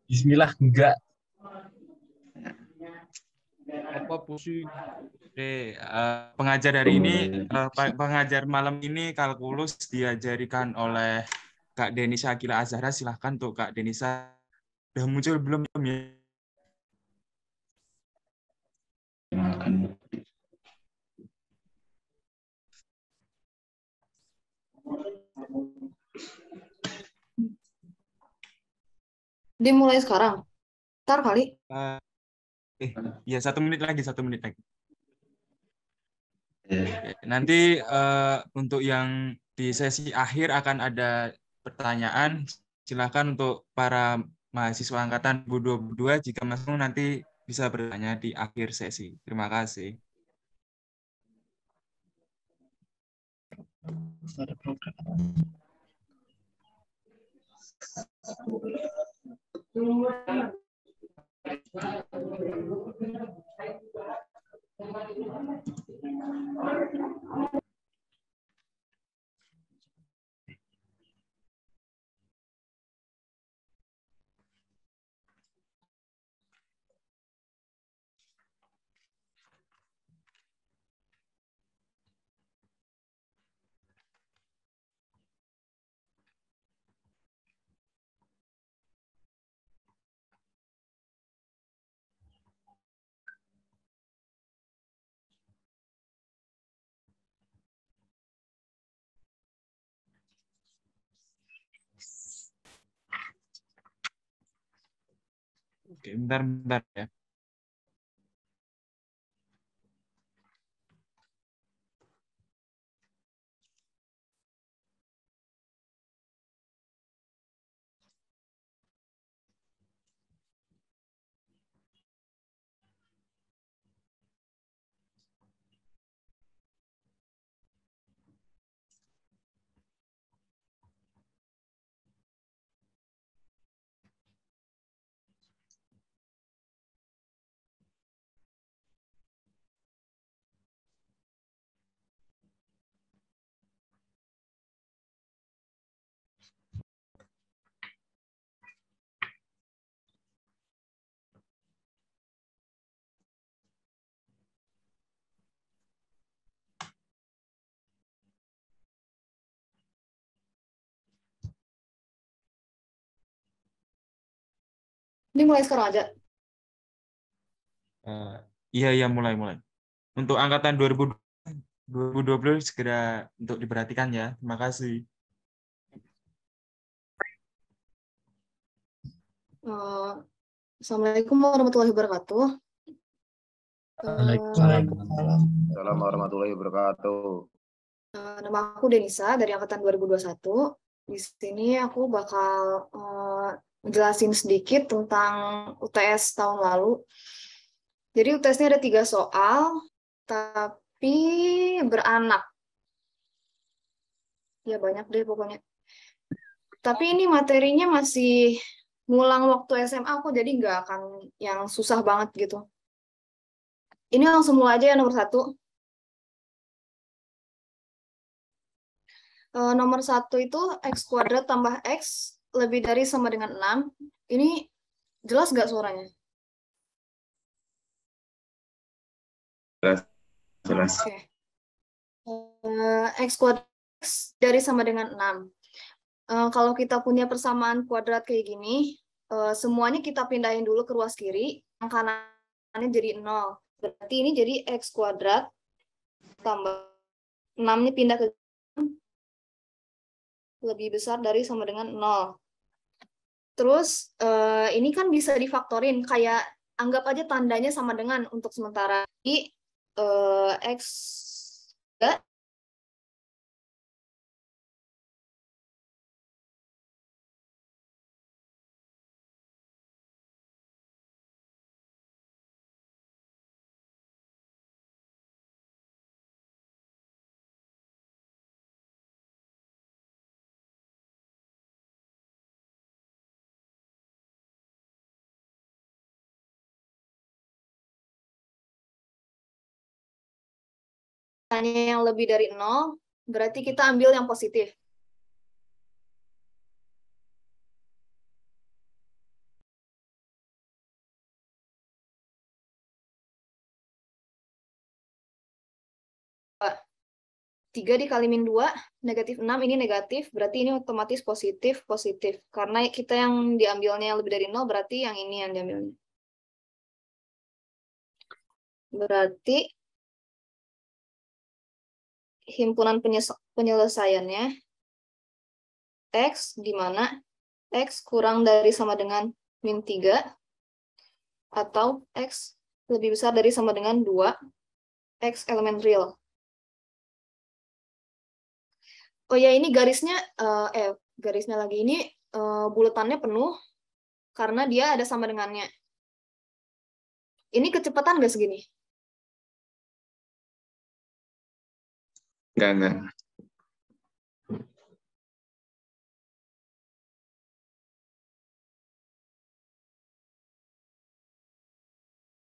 Bismillah enggak. Apa pusing? Pengajar hari ini, pengajar malam ini kalkulus diajarikan oleh Kak Denisa Akila Azhara. Silahkan untuk Kak Denisa. Udah muncul belum ya? Dimulai sekarang. Ntar kali. Ya 1 menit lagi, 1 menit lagi. Oke, nanti untuk yang di sesi akhir akan ada pertanyaan. Silakan untuk para mahasiswa angkatan 2022 jika masuk nanti bisa bertanya di akhir sesi. Terima kasih. Oke, bentar ya. Dimulai sekarang aja. Iya, mulai. Untuk angkatan 2020 segera untuk diperhatikan ya. Terima kasih. Assalamualaikum warahmatullahi wabarakatuh. Waalaikumsalam. Assalamualaikum warahmatullahi wabarakatuh. Nama aku Denisa dari angkatan 2021. Di sini aku bakal menjelasin sedikit tentang UTS tahun lalu. Jadi UTS-nya ada 3 soal, tapi beranak. Ya banyak deh pokoknya. Tapi ini materinya masih ngulang waktu SMA aku, jadi nggak akan yang susah banget gitu. Ini langsung mulai aja ya nomor 1. Nomor 1 itu X kuadrat tambah X lebih dari sama dengan 6. Ini jelas nggak suaranya? Jelas. Oke. X kuadrat X dari sama dengan 6. Kalau kita punya persamaan kuadrat kayak gini, semuanya kita pindahin dulu ke ruas kiri, yang kanannya jadi 0. Berarti ini jadi X kuadrat tambah 6-nya pindah ke lebih besar dari sama dengan 0. Terus ini kan bisa difaktorin, kayak anggap aja tandanya sama dengan untuk sementara. Jadi X yang lebih dari 0, berarti kita ambil yang positif. 3 dikali min 2, negatif 6, ini negatif, berarti ini otomatis positif, positif. Karena kita yang diambilnya yang lebih dari 0, berarti yang ini yang diambilnya. Berarti himpunan penyelesaiannya X, di mana X kurang dari sama dengan min 3, atau X lebih besar dari sama dengan 2, X elemen real. Oh ya, ini garisnya, garisnya lagi ini buletannya penuh karena dia ada sama dengannya. Ini kecepatan nggak segini? Enggak.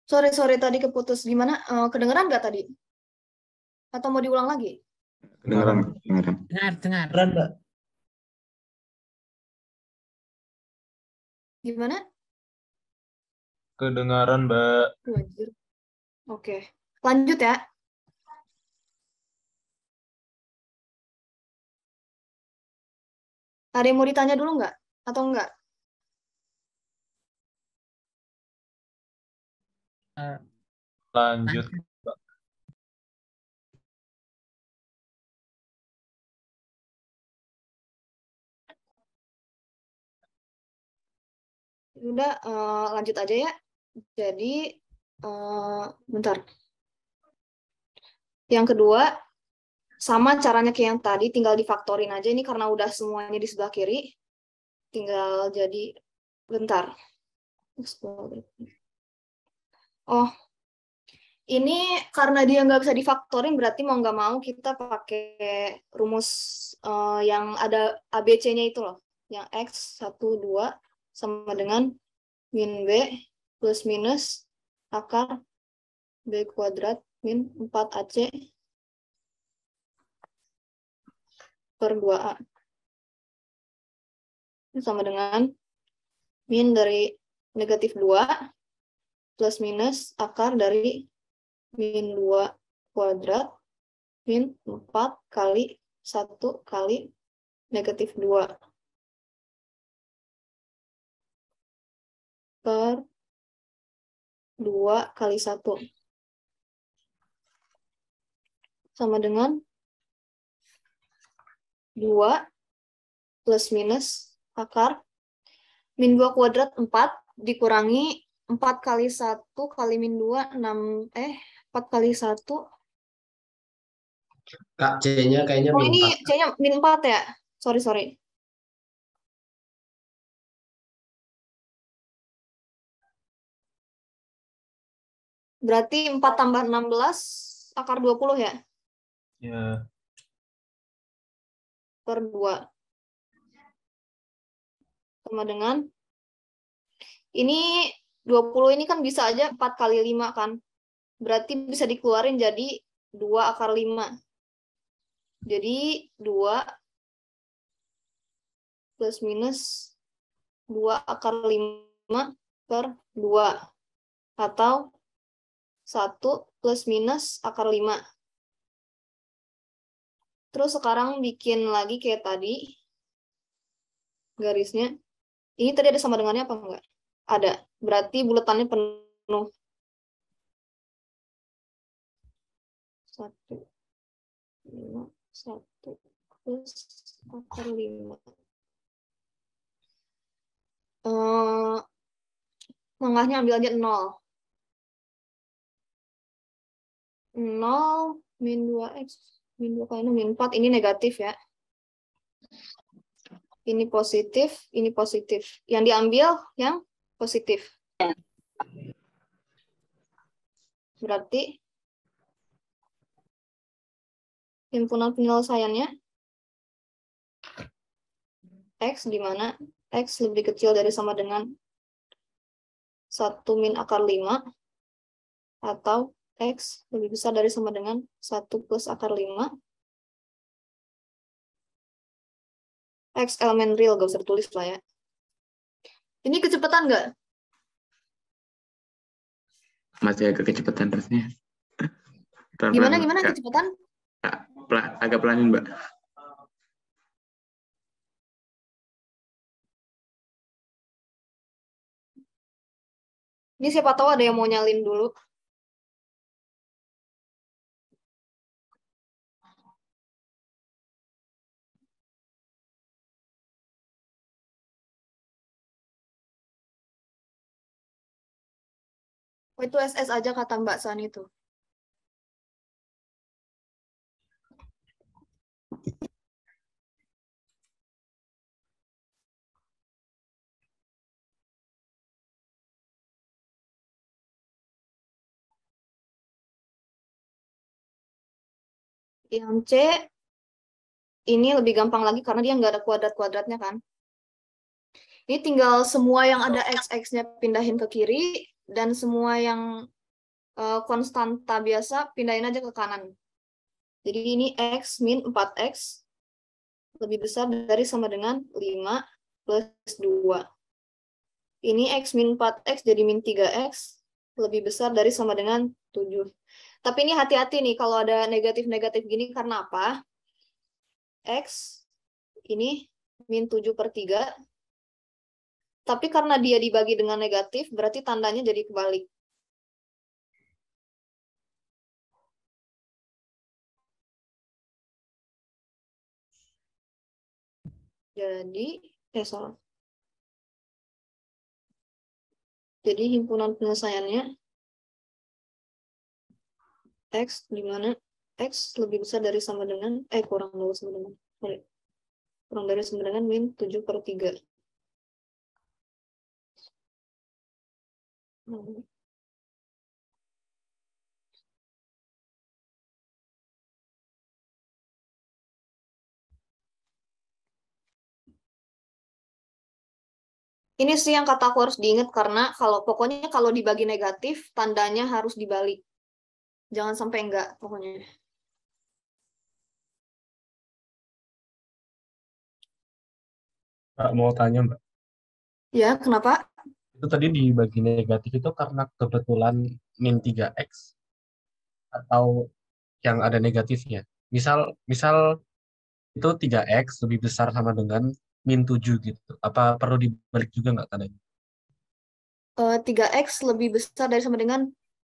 Sore tadi keputus. Gimana? Kedengeran nggak tadi? Atau mau diulang lagi? Kedengeran. Dengar. Mbak. Gimana? Kedengaran, Mbak. Anjir. Oke. Lanjut ya. Ada yang mau ditanya dulu nggak? Atau enggak? Lanjut. Udah, lanjut aja ya. Jadi, bentar. Yang kedua, sama caranya kayak yang tadi, tinggal difaktorin aja. Ini karena udah semuanya di sebelah kiri. Tinggal jadi, bentar. Oh, ini karena dia nggak bisa difaktorin, berarti mau nggak mau kita pakai rumus yang ada ABC-nya itu loh. Yang X 1, 2 sama dengan min B plus minus akar B kuadrat min 4AC per 2A. Ini sama dengan min dari negatif 2 plus minus akar dari min 2 kuadrat min 4 kali 1 kali negatif 2 per 2 kali 1 sama dengan 2 plus minus akar min 2 kuadrat 4 dikurangi 4 kali 1 kali min 2 4 kali 1. Kak, C-nya kayaknya Oh, min ini 4. C-nya min 4 ya? Sorry. Berarti 4 tambah 16 akar 20 ya? Ya. Per 2. Sama dengan ini 20 ini kan bisa aja 4 kali 5 kan. Berarti bisa dikeluarin jadi 2 akar 5. Jadi 2 plus minus 2 akar 5 per 2. Atau 1 plus minus akar 5. Terus sekarang bikin lagi kayak tadi. Garisnya. Ini tadi ada sama dengannya apa enggak? Ada. Berarti buletannya penuh. 1, 5, 1 plus akar 5. Tengahnya ambil aja 0. 0 min 2x min 2 kali 6 min 4 ini negatif ya. Ini positif, ini positif. Yang diambil yang positif. Berarti himpunan penyelesaiannya X di mana X lebih kecil dari sama dengan 1 min akar 5 atau X lebih besar dari sama dengan 1 plus akar 5. X elemen real, gak usah ditulis lah ya. Ini kecepatan nggak? Masih agak kecepatan rasanya. Gimana kecepatan? agak pelanin, Mbak. Ini siapa tahu ada yang mau nyalin dulu. Oh, itu SS aja kata Mbak San itu. Yang C ini lebih gampang lagi karena dia nggak ada kuadrat-kuadratnya kan. Ini tinggal semua yang ada x-nya pindahin ke kiri dan semua yang konstanta biasa pindahin aja ke kanan. Jadi ini x min 4x lebih besar dari sama dengan 5 plus 2. Ini x min 4x jadi min 3x lebih besar dari sama dengan 7. Tapi ini hati-hati nih kalau ada negatif-negatif gini karena apa? X ini min 7/3. Tapi karena dia dibagi dengan negatif, berarti tandanya jadi kebalik. Jadi, salah. Jadi himpunan penyelesaiannya X di mana X lebih besar dari sama dengan, kurang dari sama dengan, kurang dari sama dengan min 7/3. Ini sih yang kata aku harus diingat karena pokoknya kalau dibagi negatif, tandanya harus dibalik. Jangan sampai enggak, pokoknya. Mbak, mau tanya, Mbak. Ya, kenapa? Itu tadi dibagi negatif itu karena kebetulan min 3x atau yang ada negatifnya. Misal misal itu 3x lebih besar sama dengan min 7 gitu. Apa perlu dibalik juga nggak tandanya? 3x lebih besar dari sama dengan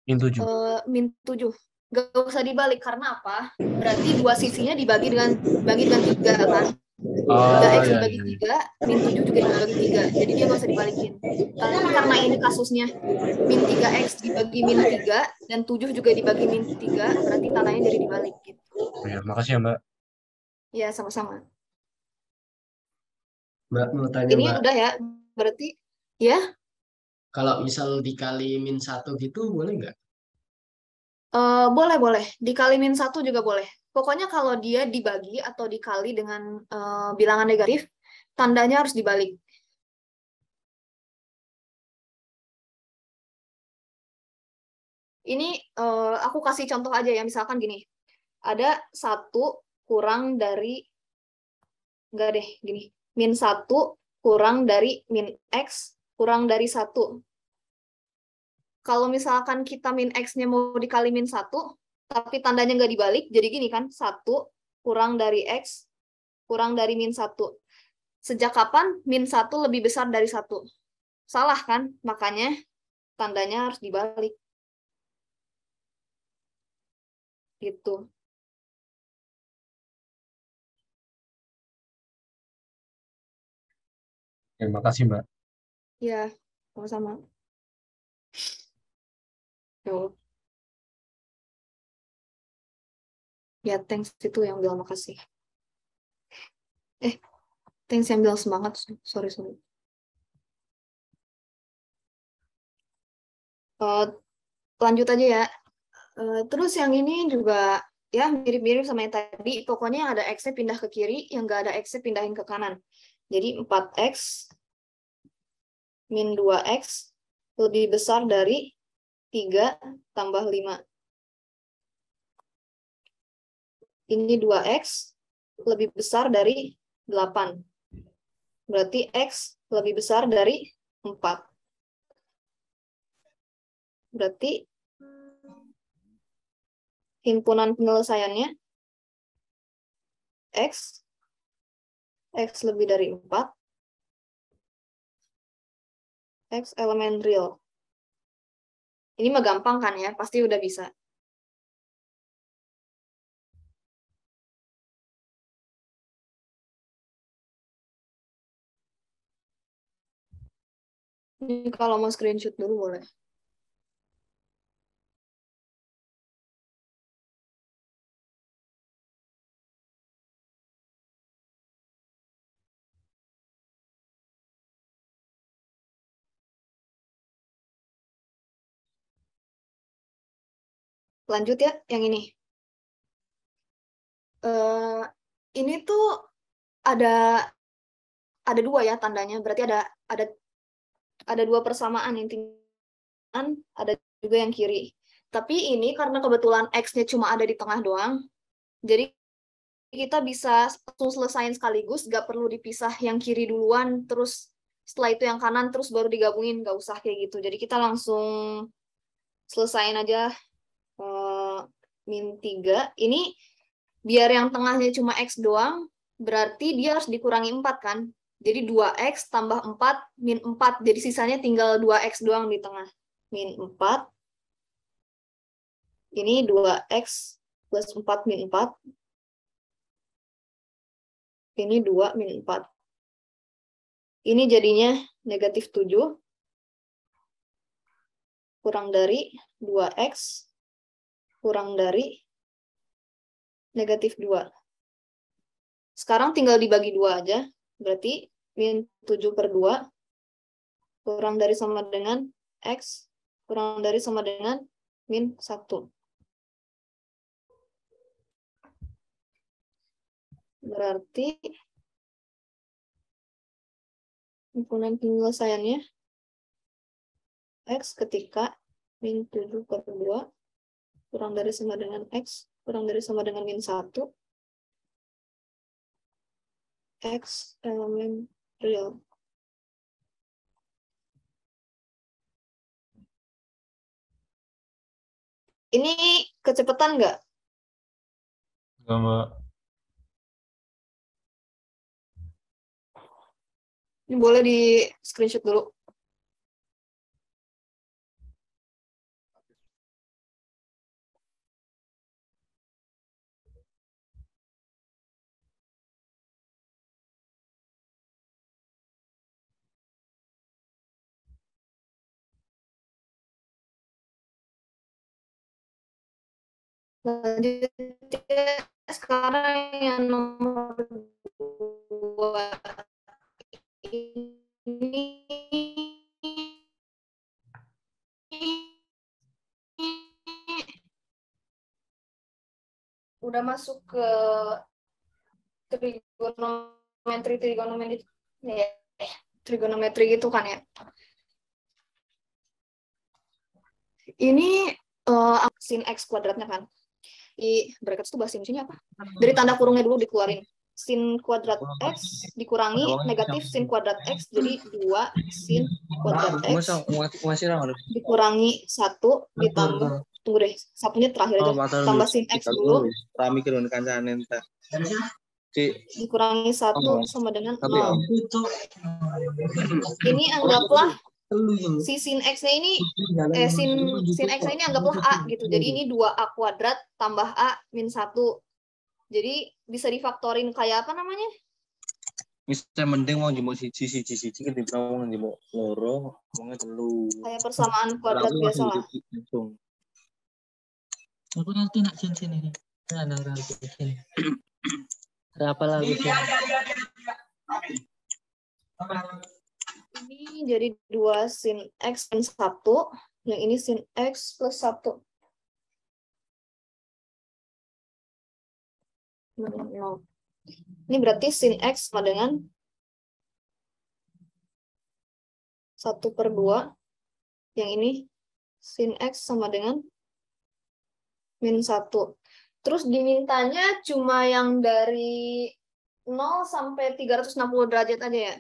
Min 7. min 7. Gak usah dibalik karena apa? Berarti dua sisinya dibagi dengan 3 kan? 3x iya, dibagi iya. 3, min 7 juga dibagi 3. Jadi dia gak usah dibalikin. Tapi karena ini kasusnya min 3x dibagi min 3 dan 7 juga dibagi min 3, berarti tandanya jadi dibalik gitu. Oh, ya, makasih ya, Mbak. Ya, sama-sama. Mbak mau tanya, Ini Mbak. udah ya, berarti ya. Kalau misal dikali min 1 gitu boleh nggak? Boleh. Dikali min 1 juga boleh. Pokoknya kalau dia dibagi atau dikali dengan bilangan negatif, tandanya harus dibalik. Ini aku kasih contoh aja ya, misalkan gini. Ada 1 kurang dari, enggak deh, gini. Min 1 kurang dari min X kurang dari 1. Kalau misalkan kita min X-nya mau dikali min 1, tapi tandanya nggak dibalik, jadi gini kan, 1 kurang dari X kurang dari min 1. Sejak kapan min 1 lebih besar dari 1? Salah kan? Makanya tandanya harus dibalik. Gitu. Terima kasih, Mbak. Ya, sama-sama. Yo. Ya, thanks itu yang bilang makasih. Thanks yang bilang semangat. Sorry. Lanjut aja ya. Terus yang ini juga ya mirip-mirip sama yang tadi. Pokoknya yang ada X-nya pindah ke kiri, yang nggak ada X-nya pindahin ke kanan. Jadi 4X min 2X lebih besar dari 3 tambah 5. Ini 2X lebih besar dari 8. Berarti X lebih besar dari 4. Berarti himpunan penyelesaiannya X, X lebih dari 4, X elemen real. Ini mah gampang kan ya, pasti udah bisa. Ini kalau mau screenshot dulu boleh. Lanjut ya, yang ini. Ini tuh ada dua ya tandanya, berarti ada dua persamaan intinya, ada juga yang kiri. Tapi ini karena kebetulan X-nya cuma ada di tengah doang, jadi kita bisa langsung selesain sekaligus, nggak perlu dipisah yang kiri duluan, terus setelah itu yang kanan, terus baru digabungin, nggak usah kayak gitu. Jadi kita langsung selesain aja min 3. Ini biar yang tengahnya cuma X doang, berarti dia harus dikurangi 4 kan? Jadi 2X tambah 4 min 4. Jadi sisanya tinggal 2X doang di tengah. Min 4. Ini 2X plus 4 min 4. Ini 2 min 4. Ini jadinya negatif 7. Kurang dari 2X. Kurang dari negatif 2. Sekarang tinggal dibagi 2 aja. Berarti min 7 per 2 kurang dari sama dengan X kurang dari sama dengan min 1. Berarti himpunan penyelesaiannya X ketika min 7 per 2 kurang dari sama dengan X kurang dari sama dengan min 1. X elemen real. Ini kecepatan nggak? Enggak, Mbak. Ini boleh di screenshot dulu. Selanjutnya sekarang yang nomor 2 ini udah masuk ke trigonometri gitu kan ya. Ini sin X kuadratnya kan. Di bracket itu bahasa Indonesia apa? Dari tanda kurungnya dulu dikeluarin. Sin kuadrat X dikurangi negatif sin kuadrat X, jadi 2 sin kuadrat X dikurangi 1 ditambah, tunggu deh, satunya terakhir aja, tambah sin X dulu, dikurangi 1 sama dengan 0. Ini anggaplah si sin X-nya ini, sin X-nya ini anggaplah A gitu. Jadi ini 2A kuadrat tambah A min 1. Jadi bisa difaktorin kayak apa namanya? Misalnya mending mau jemuk siji ketimbang mau jemuk loro, wongnya telu. Kayak persamaan kuadrat biasa lah. Aku nanti nak cincin ini. Nah, cincin. Berapa lagi? Ini jadi 2 sin X min 1. Yang ini sin X plus 1. Ini berarti sin X sama dengan 1 per 2. Yang ini sin X sama dengan min 1. Terus dimintanya cuma yang dari 0 sampai 360 derajat aja ya.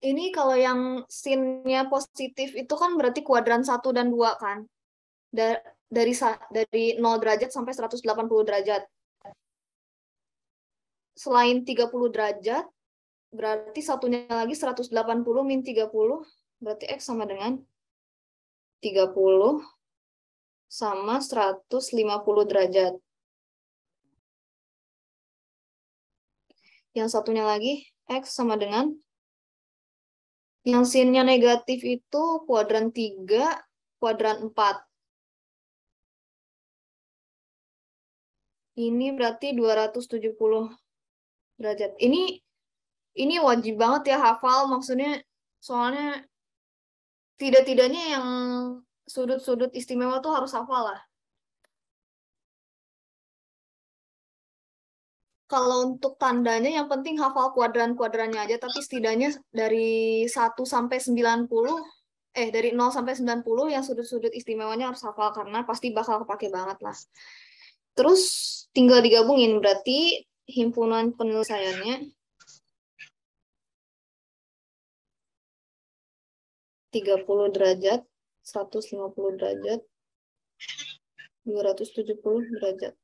Ini kalau yang sin-nya positif itu kan berarti kuadran 1 dan 2 kan. Dari 0 derajat sampai 180 derajat. selain 30 derajat, berarti satunya lagi 180 min 30, berarti X sama dengan 30 sama 150 derajat. Yang satunya lagi X sama dengan, yang sinnya negatif itu kuadran 3, kuadran 4. Ini berarti 270 derajat. Ini wajib banget ya hafal, maksudnya soalnya tidak-tidaknya yang sudut-sudut istimewa tuh harus hafal lah. Kalau untuk tandanya yang penting hafal kuadran-kuadrannya aja, tapi setidaknya dari 1 sampai 90, dari 0 sampai 90 yang sudut-sudut istimewanya harus hafal karena pasti bakal kepake banget lah. Terus tinggal digabungin, berarti himpunan penyelesaiannya 30 derajat, 150 derajat, 270 derajat.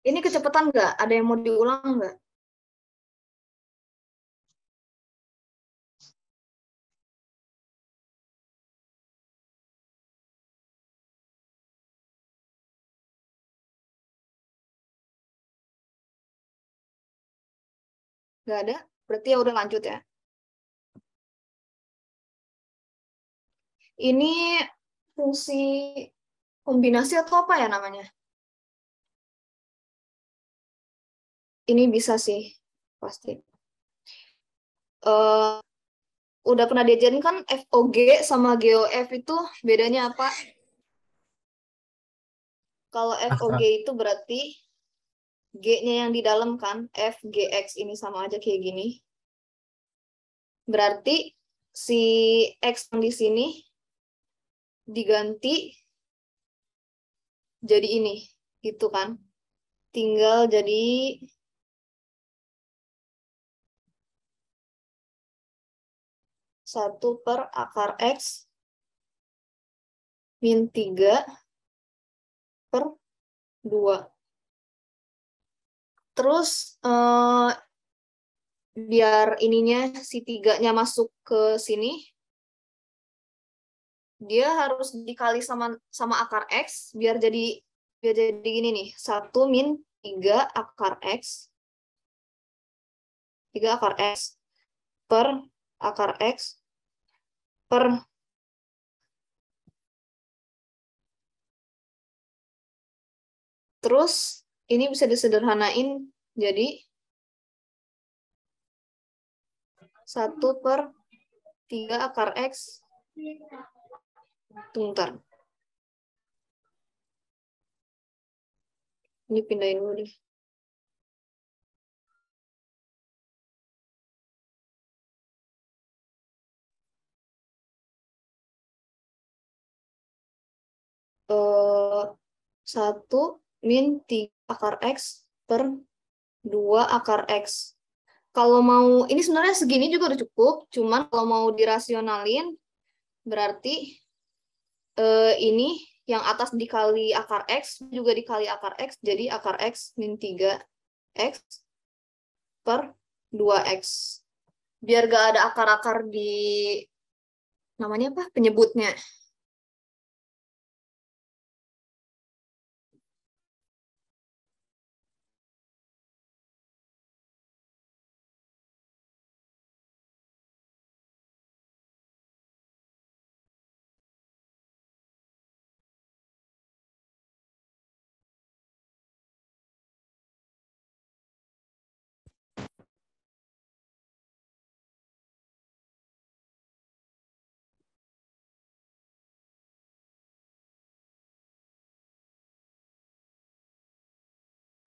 Ini kecepatan nggak? Ada yang mau diulang nggak? Nggak ada? Berarti ya udah lanjut ya. Ini fungsi kombinasi atau apa ya namanya? Ini bisa sih, pasti. Udah pernah diajarin kan FOG sama GOF itu bedanya apa? Kalau FOG itu berarti G-nya yang di dalam kan, F, GX ini sama aja kayak gini. Berarti si X yang di sini diganti jadi ini, gitu kan. Tinggal jadi 1/akar X min 3/2. Terus biar ininya si 3-nya masuk ke sini, dia harus dikali sama akar X biar jadi gini nih, 1 min 3/X 3/X per akar X per, terus ini bisa disederhanain jadi 1/3/X. Tunggu, ntar. Ini pindahin dulu deh. Eh, 1 min 3/X per 2/X. Kalau mau, ini sebenarnya segini juga udah cukup, cuman kalau mau dirasionalin, berarti ini yang atas dikali akar X, juga dikali akar X, jadi akar X min 3X per 2X. Biar gak ada akar-akar di, namanya apa, penyebutnya.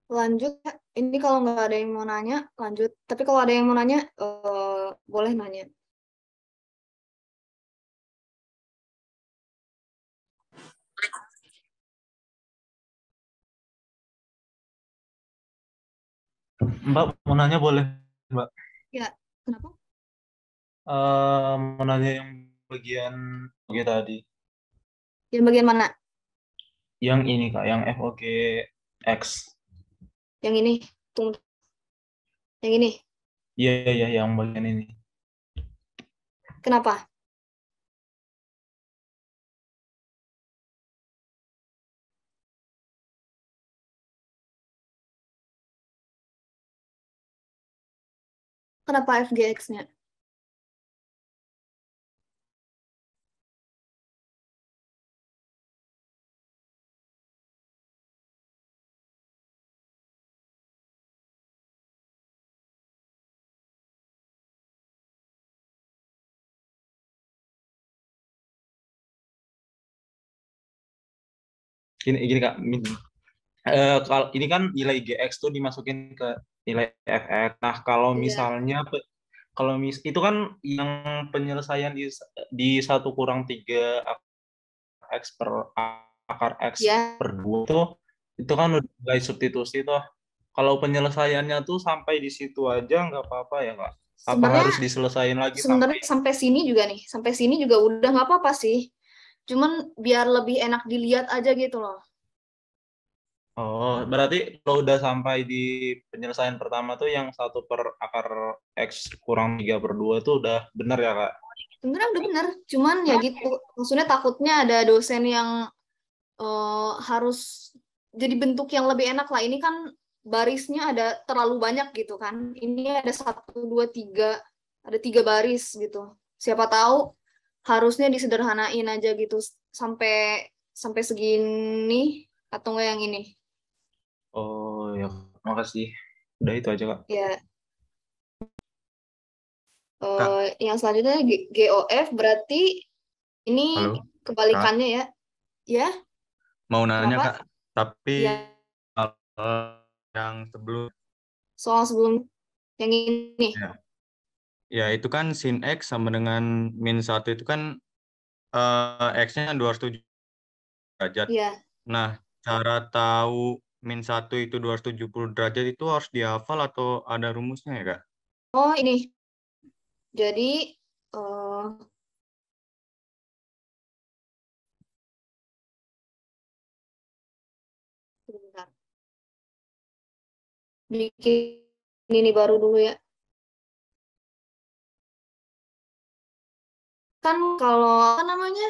Lanjut. Ini kalau nggak ada yang mau nanya, lanjut. Tapi kalau ada yang mau nanya, boleh nanya. Mbak mau nanya boleh, Mbak? Ya, kenapa? Mau nanya yang bagian tadi. Yang bagian mana? Yang ini Kak, yang FOGX. Yang ini. Tunggu. Yang ini. Iya, iya, yang bagian ini. Kenapa? Kenapa FGX-nya? Gini Kak, kalau ini kan nilai GX tuh dimasukin ke nilai FX. Nah, kalau Iya. misalnya itu kan yang penyelesaian di 1 - 3 X per akar X Ya. per 2 tuh itu kan udah mulai substitusi tuh. Kalau penyelesaiannya tuh sampai di situ aja nggak apa-apa ya Kak? Apa Sebenarnya harus diselesain lagi sebenarnya sampai sini juga nih, sampai sini juga udah nggak apa-apa sih. Cuman biar lebih enak dilihat aja gitu loh. Oh, berarti kalau udah sampai di penyelesaian pertama tuh yang 1/X-3/2 tuh udah bener ya Kak? Sebenarnya udah bener, cuman ya gitu. Maksudnya takutnya ada dosen yang harus jadi bentuk yang lebih enak lah. Ini kan barisnya ada terlalu banyak gitu kan. Ini ada 1, 2, 3, ada 3 baris gitu. Siapa tahu harusnya disederhanain aja gitu sampai segini atau enggak yang ini. Oh ya, makasih. Udah itu aja Kak. Ya. Kak. Yang selanjutnya GOF berarti ini Halo, kebalikannya ya. Ya, mau nanya kenapa? Kak, tapi Ya, yang sebelum soal sebelum yang ini. ya itu kan sin X sama dengan min 1 itu kan X-nya 270 derajat. Ya. Nah, cara tahu min 1 itu 270 derajat itu harus dihafal atau ada rumusnya ya Kak? Oh, ini. Jadi sebentar. Bikin ini baru dulu ya. Kan kalau apa namanya?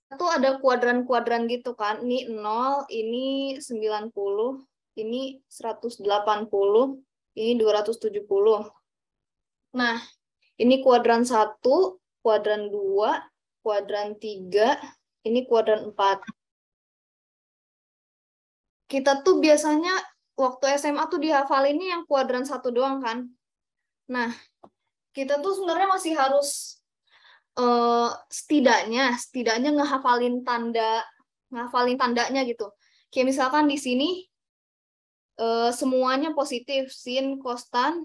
Itu ada kuadran-kuadran gitu kan. Ini 0, ini 90, ini 180, ini 270. Nah, ini kuadran 1, kuadran 2, kuadran 3, ini kuadran 4. Kita tuh biasanya waktu SMA tuh dihafalinnya yang kuadran 1 doang kan. Nah, kita tuh sebenarnya masih harus setidaknya ngehafalin tandanya gitu. Kayak misalkan di sini semuanya positif, sin, cos, tan.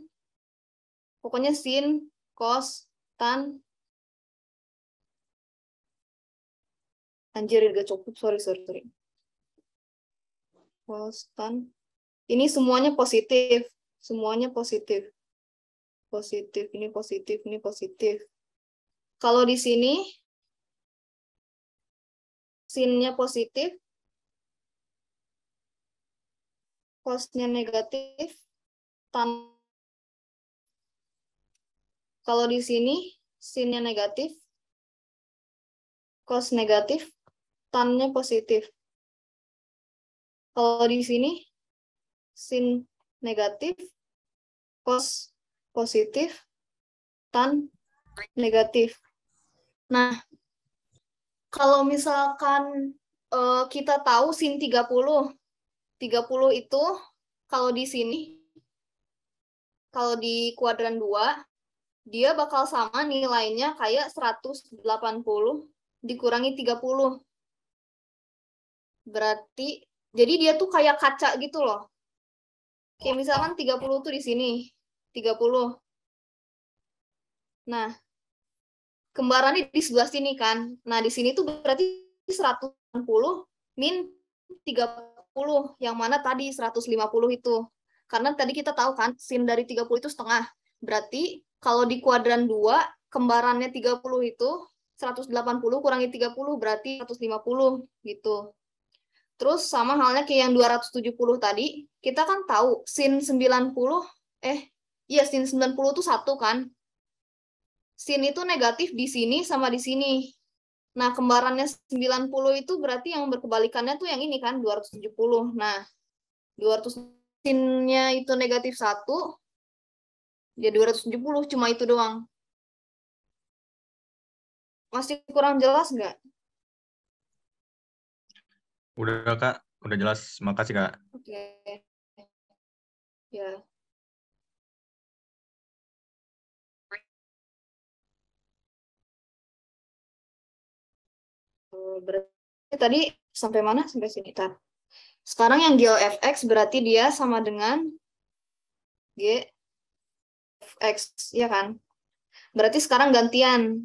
Pokoknya sin, cos, tan. Anjir, gak cukup. Sorry. Cos, tan. Ini semuanya positif. Semuanya positif. Positif, ini positif, ini positif. Kalau di sini sinnya positif, cosnya negatif, tan. Kalau di sini sinnya negatif, cos negatif, tannya positif. Kalau di sini sin negatif, cos positif, tan negatif. Nah, kalau misalkan kita tahu sin 30 itu kalau di sini, kalau di kuadran 2, dia bakal sama nilainya kayak 180 dikurangi 30. Berarti, jadi dia tuh kayak kaca gitu loh. Kayak misalkan 30 tuh di sini. 30. Nah, kembarannya di sebelah sini kan. Nah, di sini tuh berarti 160 min 30. Yang mana tadi 150 itu. Karena tadi kita tahu kan, sin dari 30 itu setengah. Berarti kalau di kuadran 2, kembarannya 30 itu 180 kurangi 30 berarti 150 gitu. Terus sama halnya kayak yang 270 tadi, kita kan tahu sin 90, sin 90 itu 1 kan. Sin itu negatif di sini sama di sini. Nah, kembarannya 90 itu berarti yang berkebalikannya tuh yang ini kan, 270. Nah, 200 sinnya itu negatif 1, ya 270, cuma itu doang. Masih kurang jelas nggak? Udah Kak, udah jelas. Makasih Kak. Oke. Ya. Berarti tadi sampai mana? Sampai sini. Tar. Sekarang yang GeoFX berarti dia sama dengan GFX, ya kan? Berarti sekarang gantian.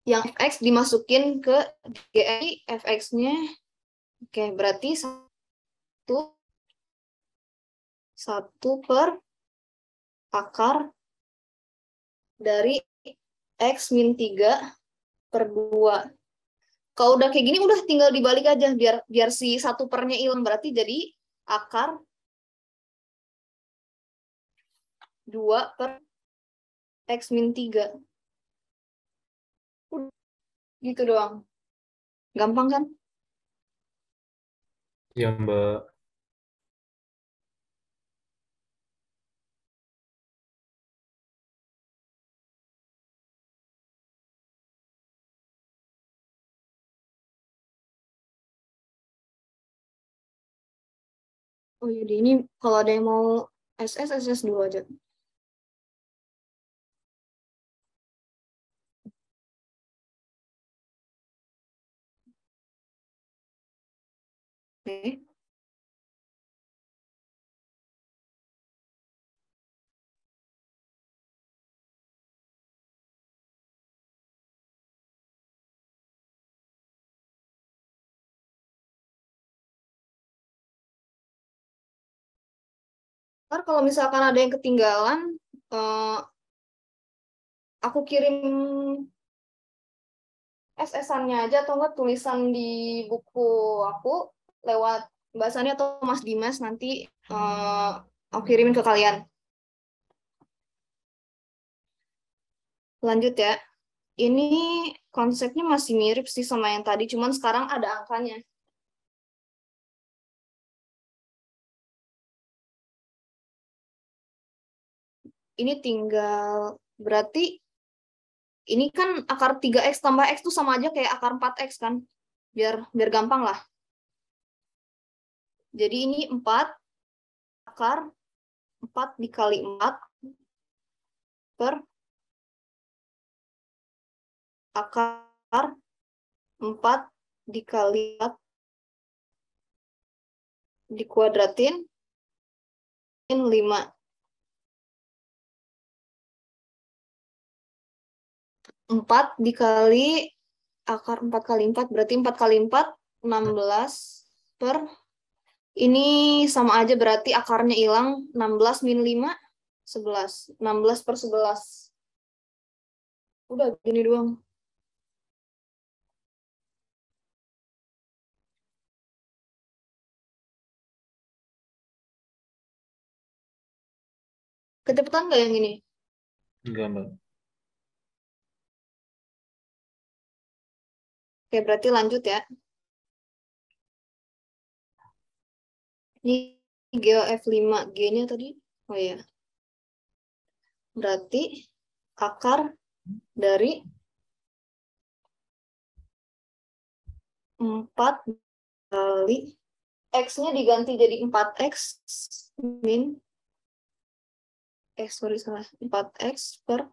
Yang fx dimasukin ke GI, fx-nya. Oke, berarti 1 per akar dari x min 3 per 2. Kalau udah kayak gini, udah tinggal dibalik aja, biar si 1 pernya hilang. Berarti jadi akar 2 per x min 3. Gitu doang. Gampang kan? Ya, Mbak. Oh jadi ini kalau ada yang mau SS dulu aja. Oke. Ntar kalau misalkan ada yang ketinggalan, aku kirim SS-annya aja atau enggak tulisan di buku aku lewat bahasanya atau Mas Dimas nanti aku kirimin ke kalian. Lanjut ya. Ini konsepnya masih mirip sih sama yang tadi, cuman sekarang ada angkanya. Ini tinggal, berarti ini kan akar 3x tambah x tuh sama aja kayak akar 4x kan. Biar gampang lah. Jadi ini 4 akar 4 dikali 4 per akar 4 dikali 4 dikuadratin 5. 4 dikali akar 4 kali 4 berarti 4 kali 4 16 per ini sama aja berarti akarnya hilang 16 min 5 11. 16 per 11. Udah gini doang. Kecepatan nggak yang ini? Enggak, Mbak. Oke, berarti lanjut ya. Ini Geo F5 G-nya tadi. Oh iya. Berarti akar dari 4 kali X-nya diganti jadi 4X min salah. 4X per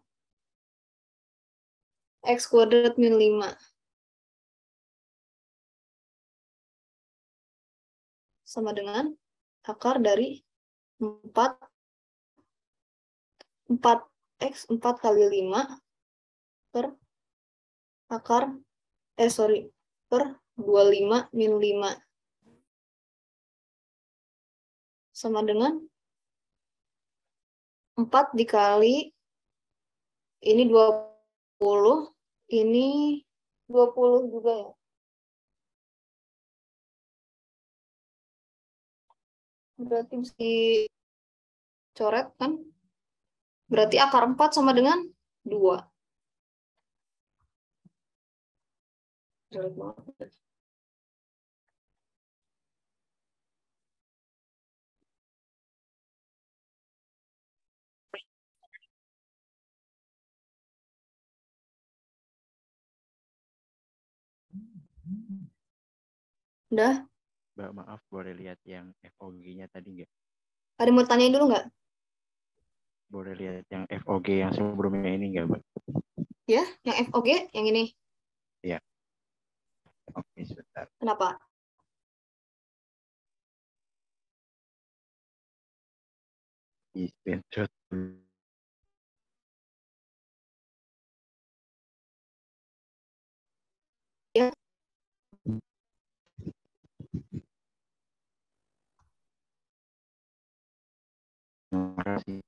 X kuadrat min 5. sama dengan akar dari 4x 4 kali 5 per akar, per 25 min 5 sama dengan 4 dikali ini 20, ini 20 juga ya. Berarti mesti coret kan? Berarti akar 4 sama dengan 2. Jelek banget. Udah? Mbak, maaf, boleh lihat yang FOG-nya tadi nggak? Ada mau tanyain dulu nggak? Boleh lihat yang FOG yang sebelumnya ini nggak, Mbak? Ya, yang FOG, yang ini. Iya. Oke, sebentar. Kenapa? Di screenshot. Ya. Terima kasih.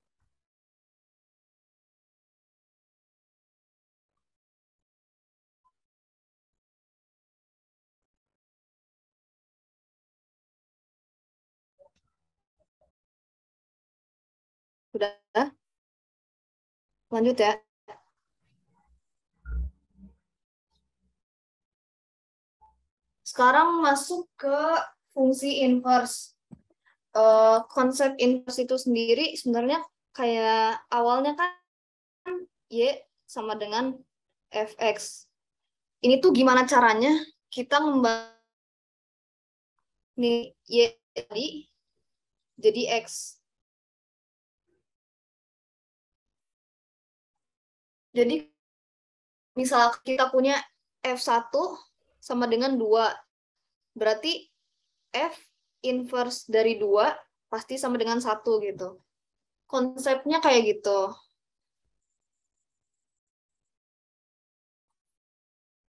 Udah? Lanjut ya. Sekarang masuk ke fungsi inverse. Konsep inverse itu sendiri sebenarnya kayak awalnya kan Y sama dengan Fx. Ini tuh gimana caranya kita ngembang nih Y tadi jadi X. Jadi misal kita punya F1 sama dengan 2. Berarti F inverse dari 2 pasti sama dengan 1 gitu. Konsepnya kayak gitu.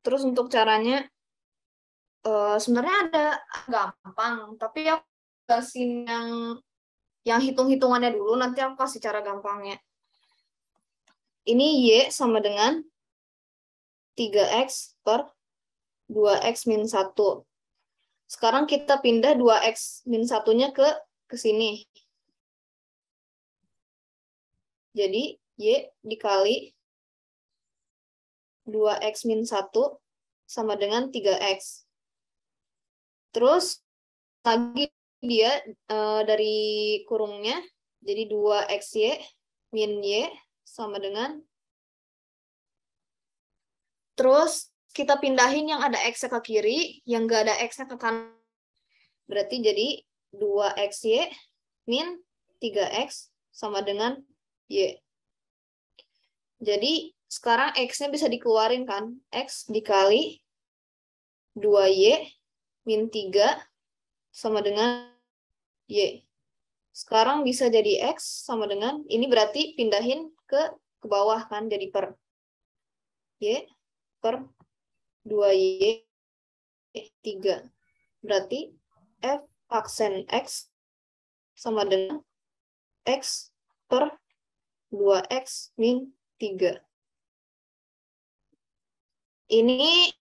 Terus untuk caranya, sebenarnya ada gampang, tapi aku kasih yang hitung-hitungannya dulu, nanti aku kasih cara gampangnya. Ini Y sama dengan 3X per 2X min 1. Sekarang kita pindah 2X min 1-nya ke sini. Jadi Y dikali 2X min 1 sama dengan 3X. Terus lagi dia dari kurungnya, jadi 2XY min Y sama dengan, terus kita pindahin yang ada X-nya ke kiri, yang nggak ada X-nya ke kanan. Berarti jadi 2XY min 3X sama dengan Y. Jadi sekarang X-nya bisa dikeluarin kan? X dikali 2Y min 3 sama dengan Y. Sekarang bisa jadi X sama dengan, ini berarti pindahin ke bawah kan, jadi per Y per 2Y 3. Berarti F aksen X sama dengan X per 2X min 3. Ini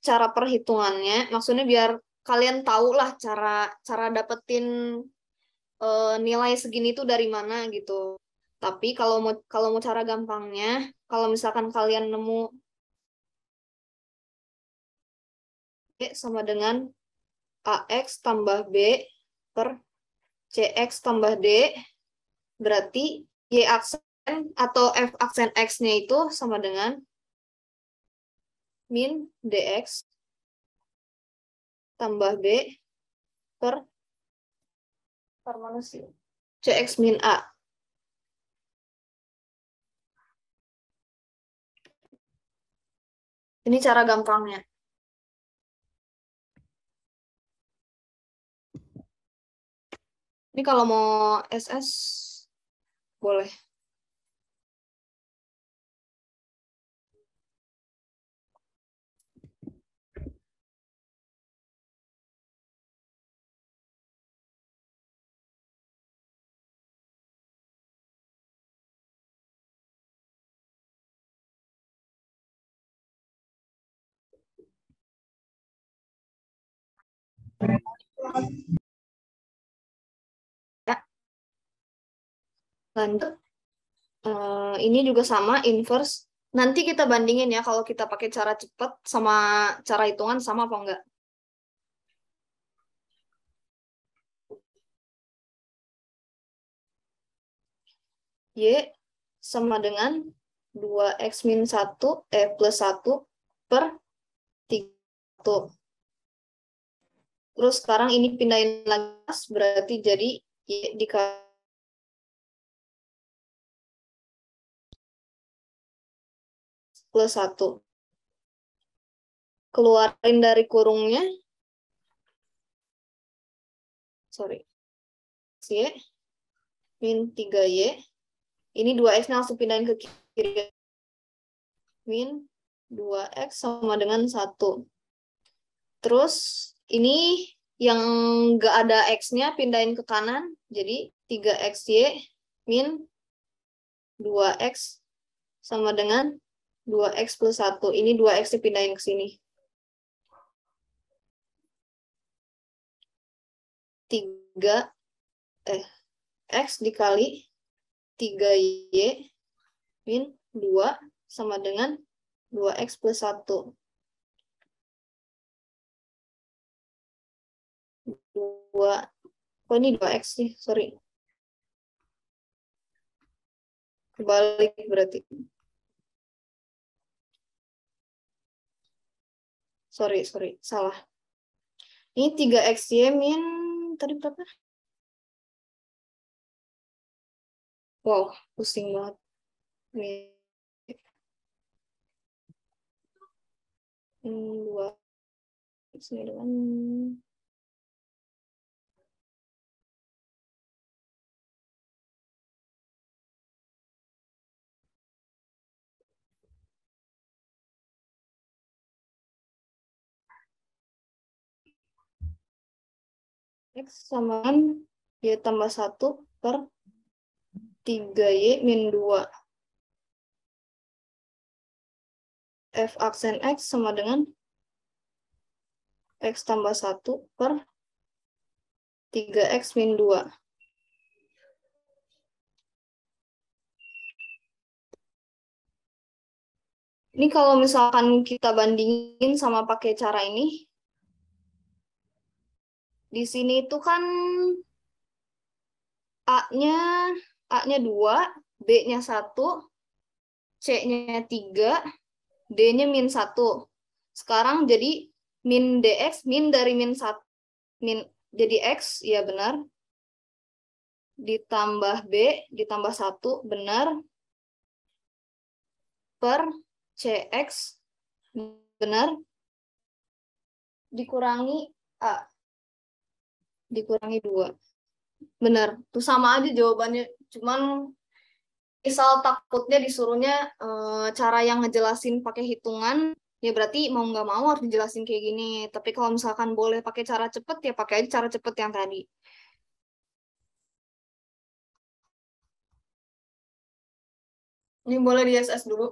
cara perhitungannya, maksudnya biar kalian tahu lah cara dapetin nilai segini tuh dari mana gitu. Tapi kalau mau cara gampangnya, kalau misalkan kalian nemu B sama dengan AX tambah B per CX tambah D, berarti Y aksen atau F aksen X-nya itu sama dengan min DX tambah B per mana sih? CX min A. Ini cara gampangnya. Ini kalau mau SS boleh. Ya. Lanjut. Ini juga sama, inverse. Nanti kita bandingin ya kalau kita pakai cara cepat sama cara hitungan sama apa enggak. Y sama dengan 2x min 1, plus 1 per 3. Terus sekarang ini pindahin lagi, berarti jadi Y dikali plus 1. Keluarin dari kurungnya. Sorry. Y min 3Y. Ini 2x langsung pindahin ke kiri. Min 2x sama dengan 1. Terus ini yang nggak ada x-nya pindahin ke kanan. Jadi 3xy min 2x sama dengan 2x plus 1. Ini 2x dipindahin ke sini. 3x dikali 3y min 2 sama dengan 2x plus 1. 2. Oh, ini 2x nih, sorry. Kebalik berarti. Sorry, salah. Ini 3xy min, tadi berapa? Wow, pusing banget. Min 2 x dengan x sama y tambah 1 per 3y min 2. F aksen x sama dengan x tambah 1 per 3x min 2. Ini kalau misalkan kita bandingin sama pakai cara ini, di sini itu kan A-nya 2, B-nya 1, C-nya 3, D-nya min 1. Sekarang jadi min dx, min dari min 1, jadi x, ya benar. Ditambah B, ditambah 1, benar. Per cx, benar. Dikurangi A, dikurangi 2. Benar, tuh sama aja jawabannya. Cuman misal takutnya disuruhnya cara yang ngejelasin pakai hitungan, ya berarti mau nggak mau harus dijelasin kayak gini. Tapi kalau misalkan boleh pakai cara cepet, ya pakai aja cara cepet yang tadi. Ini boleh di SS dulu.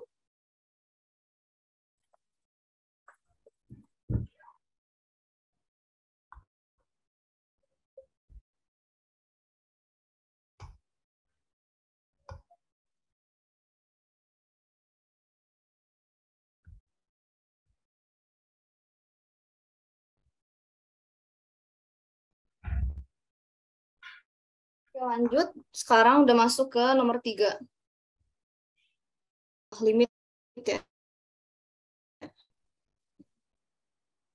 Oke, lanjut. Sekarang udah masuk ke nomor 3. Limit ya.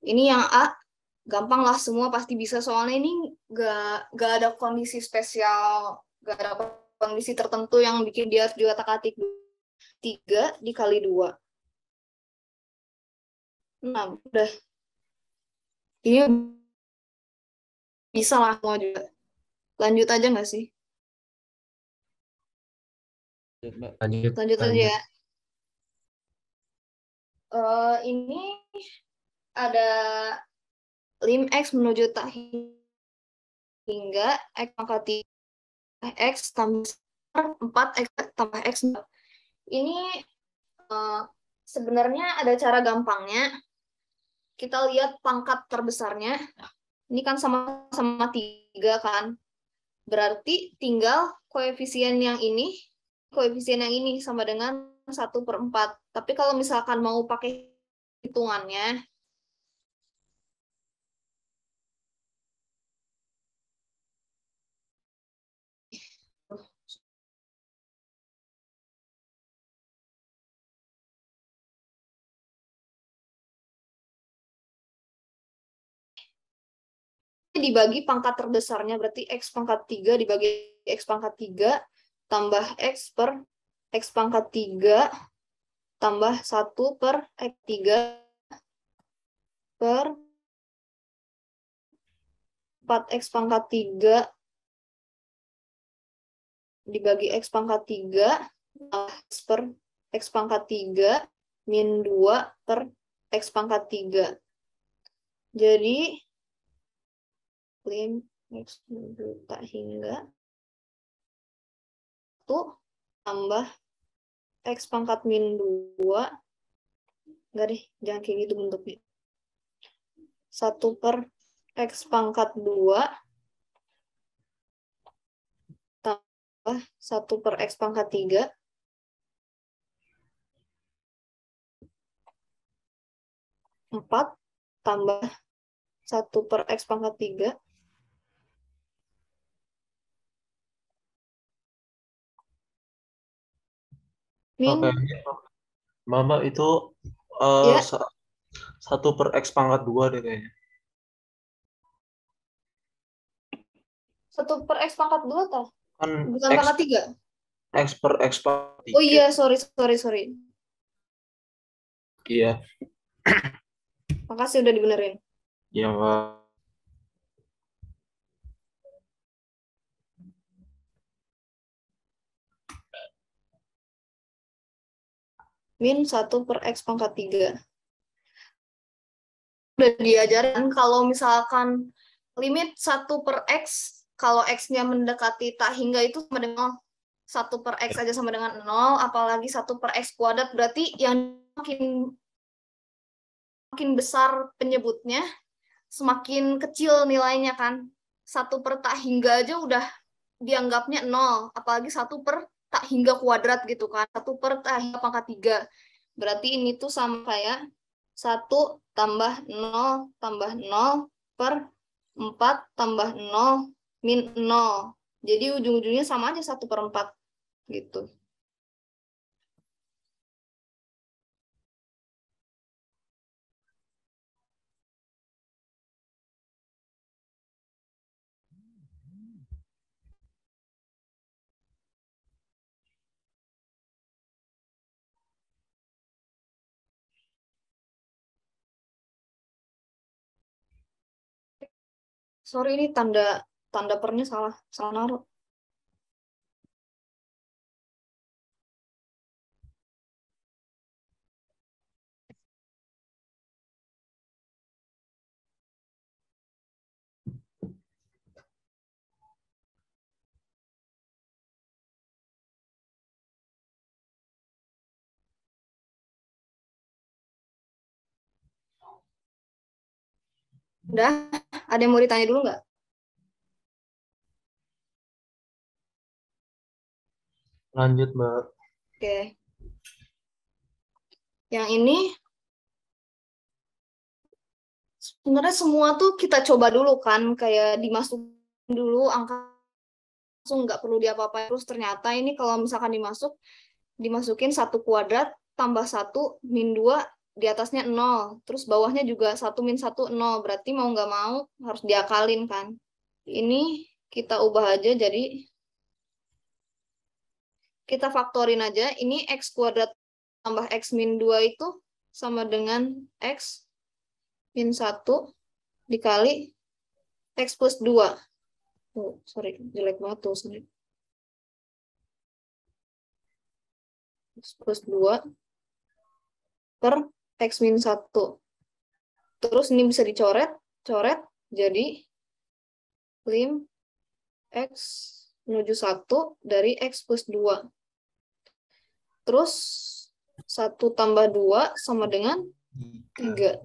Ini yang A, gampang lah, semua pasti bisa. Soalnya ini gak ada kondisi spesial, gak ada kondisi tertentu yang bikin dia harus diotak-atik. 3 dikali 2. 6. Udah. Ini bisa lah semua juga. Lanjut aja nggak sih? Lanjut. Lanjut aja ya. Ini ada lim X menuju tak hingga X pangkat 3 X tambah 4 X tambah X. Ini sebenarnya ada cara gampangnya. Kita lihat pangkat terbesarnya. Ini kan sama-sama 3 kan. Berarti tinggal koefisien yang ini sama dengan 1/4. Tapi kalau misalkan mau pakai hitungannya, dibagi pangkat terbesarnya, berarti X pangkat 3 dibagi X pangkat 3 tambah X per X pangkat 3 tambah 1 per X 3 per 4X pangkat 3 dibagi X pangkat 3 X per X pangkat 3 min 2 per X pangkat 3. Jadi lim X tak hingga 1 tambah X pangkat min 2. Enggak deh, jangan kayak gitu bentuknya. 1 per X pangkat 2 tambah 1 per X pangkat 3. 4 tambah 1 per X pangkat 3. Min, Oke, Mama itu ya, 1 per X pangkat 2 deh kayaknya. 1 per X pangkat 2 tah? Kan Bukan X, pangkat 3? X per X pangkat 3. Oh iya, sorry. Iya, Makasih udah dibenerin. iya Mbak. Min 1 per X pangkat 3. Udah diajarin kalau misalkan limit 1 per X, kalau X-nya mendekati tak hingga itu sama dengan 1 per X aja sama dengan 0, apalagi 1 per X kuadrat, berarti yang makin besar penyebutnya, semakin kecil nilainya kan. 1 per tak hingga aja udah dianggapnya 0, apalagi 1 per tak hingga kuadrat gitu kan. 1 per tak hingga pangkat 3. Berarti ini tuh sama kayak 1 tambah 0 tambah 0 per 4 tambah 0 min 0. Jadi ujung-ujungnya sama aja 1 per 4 gitu. Sorry, ini tanda pernya salah naruh. Udah, ada yang mau ditanya dulu nggak? Lanjut Mbak. Oke. Yang ini sebenarnya semua tuh kita coba dulu kan, kayak dimasukin dulu angka langsung, nggak perlu diapa-apain. Terus ternyata ini kalau misalkan dimasukin 1 kuadrat tambah 1 min 2 di atasnya 0, terus bawahnya juga 1 min 1 0, berarti mau nggak mau harus diakalin kan. Ini kita ubah aja jadi kita faktorin aja, ini X kuadrat tambah X min 2 itu sama dengan X min 1 dikali X plus 2. Oh, sorry, jelek banget tuh. X plus 2 per X min 1. Terus ini bisa dicoret, coret, jadi lim X menuju 1 dari X plus 2. Terus 1 tambah 2 sama dengan 3.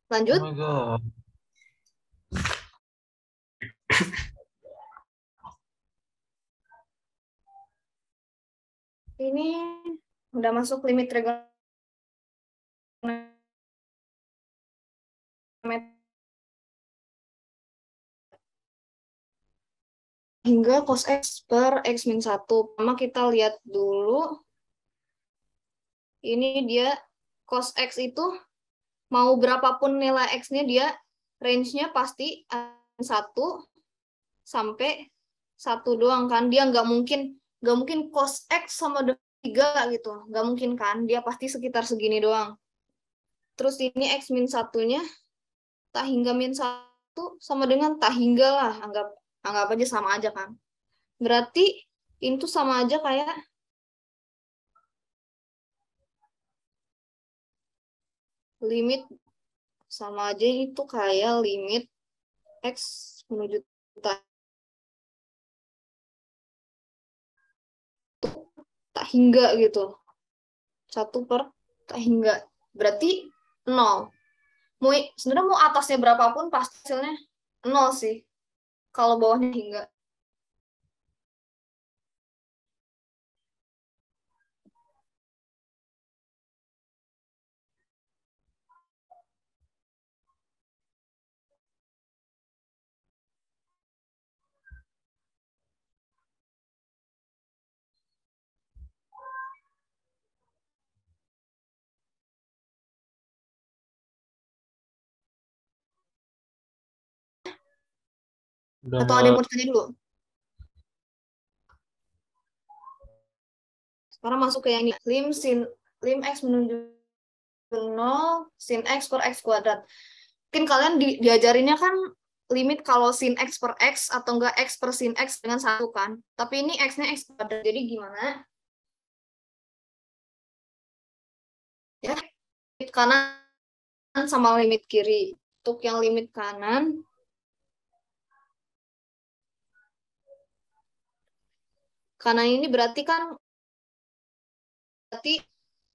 Lanjut. Oh my God. Ini udah masuk limit trigonometri hingga cos X per X min 1. Pertama kita lihat dulu. Ini dia cos X itu mau berapapun nilai X-nya dia range-nya pasti 1 sampai 1 doang kan. Dia nggak mungkin cos X sama dengan 3 gitu. Nggak mungkin kan. Dia pasti sekitar segini doang. Terus ini X min 1-nya tak hingga min 1 sama dengan tak hingga lah. Anggap aja sama aja kan. Berarti ini tuh sama aja kayak limit, sama aja itu kayak limit X menuju tak hingga gitu. 1 per tak hingga. Berarti 0. Sebenarnya mau atasnya berapapun pasti hasilnya 0 sih. Kalau bawahnya hingga. Atau ada yang mau ditanya dulu? Sekarang masuk ke yang ini. Lim X menuju 0, sin X per X kuadrat. Mungkin kalian diajarinnya kan limit kalau sin X per X atau enggak X per sin X dengan 1 kan. Tapi ini X-nya X kuadrat. Jadi gimana? Ya, limit kanan sama limit kiri. Untuk yang limit kanan, ini berarti kan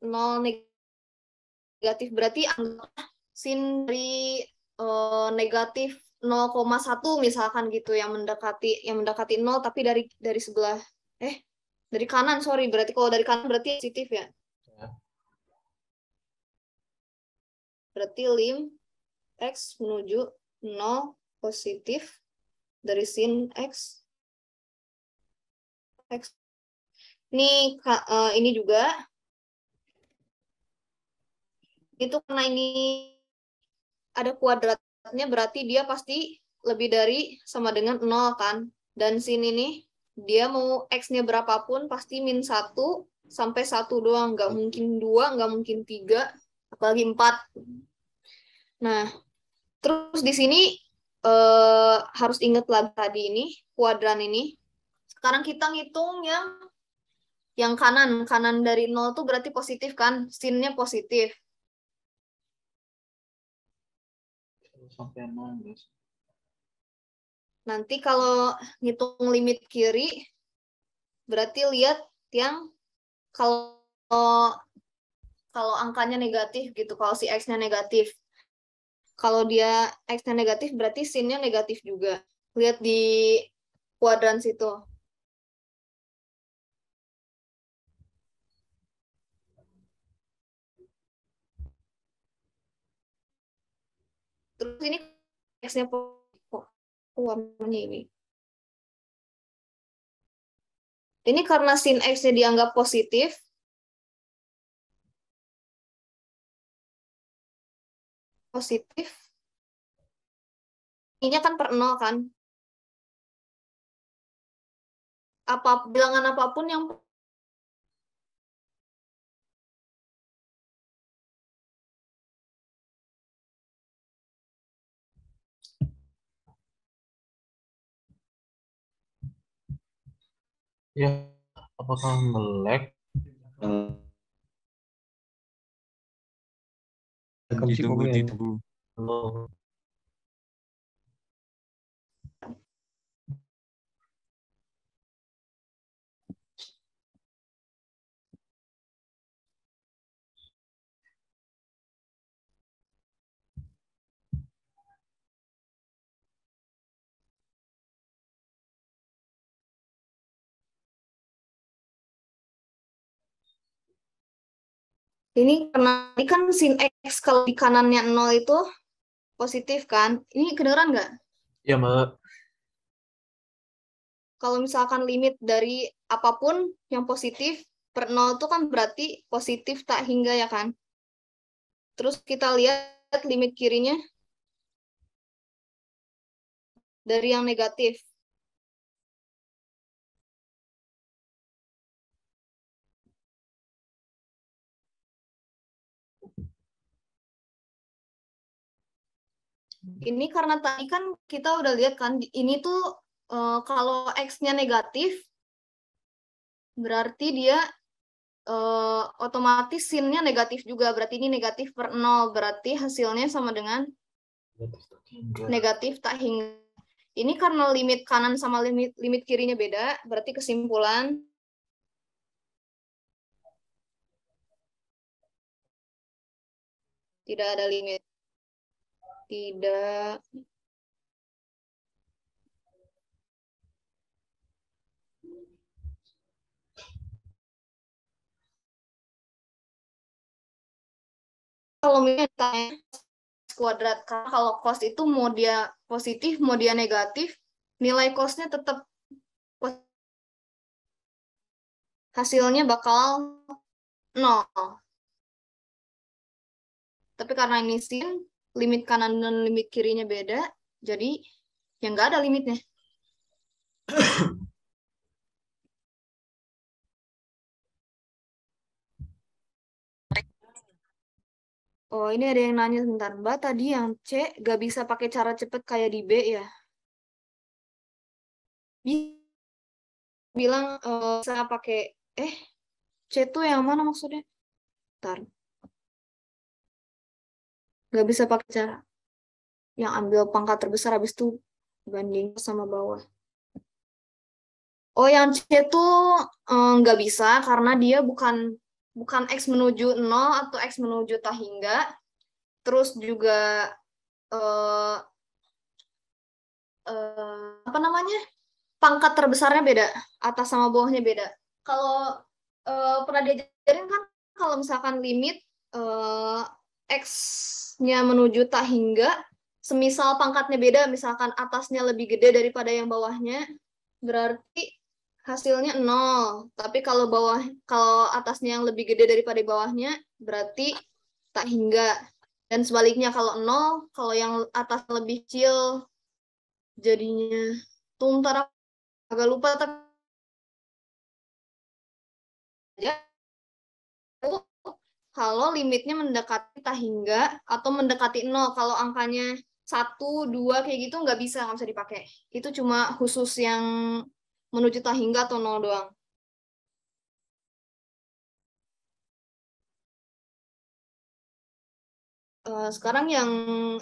0 negatif, berarti anggaplah sin dari negatif 0,1 misalkan gitu yang mendekati 0 tapi dari sebelah dari kanan, sorry, berarti kalau dari kanan berarti positif ya. Berarti lim X menuju 0 positif dari sin X. Ini juga itu karena ini ada kuadratnya berarti dia pasti lebih dari sama dengan 0 kan. Dan sin ini dia mau X-nya berapapun pasti min 1 sampai 1 doang. Nggak mungkin 2, nggak mungkin 3, apalagi 4. Nah, terus di sini harus ingat lagi tadi ini, kuadran ini. Sekarang kita ngitung yang kanan dari 0 tuh berarti positif kan, sin-nya positif. Sampai 0, guys. Nanti kalau ngitung limit kiri, berarti lihat yang kalau angkanya negatif gitu, kalau si X-nya negatif. Kalau dia X-nya negatif, berarti sin-nya negatif juga. Lihat di kuadran situ. Terus ini X-nya warnanya ini. Ini karena sin X-nya dianggap positif, ini kan per 0 kan. Bilangan apapun yang Ya, apakah melek? Ditunggu. Halo. ini karena ini kan sin X kalau di kanannya 0 itu positif kan. Ini kedengeran nggak? Ya, Mbak. Kalau misalkan limit dari apapun yang positif per 0 itu kan berarti positif tak hingga ya kan. Terus kita lihat limit kirinya dari yang negatif. Ini karena tadi kan kita udah lihat kan, ini tuh kalau X-nya negatif, berarti dia otomatis sin-nya negatif juga. Berarti ini negatif per 0. Berarti hasilnya sama dengan negatif tak hingga. Ini karena limit kanan sama limit kirinya beda, berarti kesimpulan tidak ada limit. Tidak. Kalau misalnya kuadrat, karena kalau cos itu mau dia positif, mau dia negatif, nilai cosnya tetap hasilnya bakal 0. Tapi karena ini sin, limit kanan dan limit kirinya beda, jadi ya nggak ada limitnya. Oh, ini ada yang nanya sebentar. Mbak, tadi yang C nggak bisa pakai cara cepet kayak di B ya? Bilang saya pakai, C itu yang mana maksudnya? Bentar. Nggak bisa pakai cara yang ambil pangkat terbesar habis itu banding sama bawah. Oh, yang C itu nggak bisa karena dia bukan X menuju 0 atau X menuju tak hingga. Terus juga apa namanya? Pangkat terbesarnya beda, atas sama bawahnya beda. Kalau pernah diajarin kan kalau misalkan limit X-nya menuju tak hingga, semisal pangkatnya beda, misalkan atasnya lebih gede daripada yang bawahnya, berarti hasilnya 0. Tapi kalau atasnya yang lebih gede daripada bawahnya, berarti tak hingga. Dan sebaliknya kalau 0, kalau yang atas lebih kecil, jadinya tuh ntar agak lupa tapi ya kalau limitnya mendekati tak hingga atau mendekati 0. Kalau angkanya 1, 2 kayak gitu nggak bisa dipakai. Itu cuma khusus yang menuju tak hingga atau 0 doang. Sekarang yang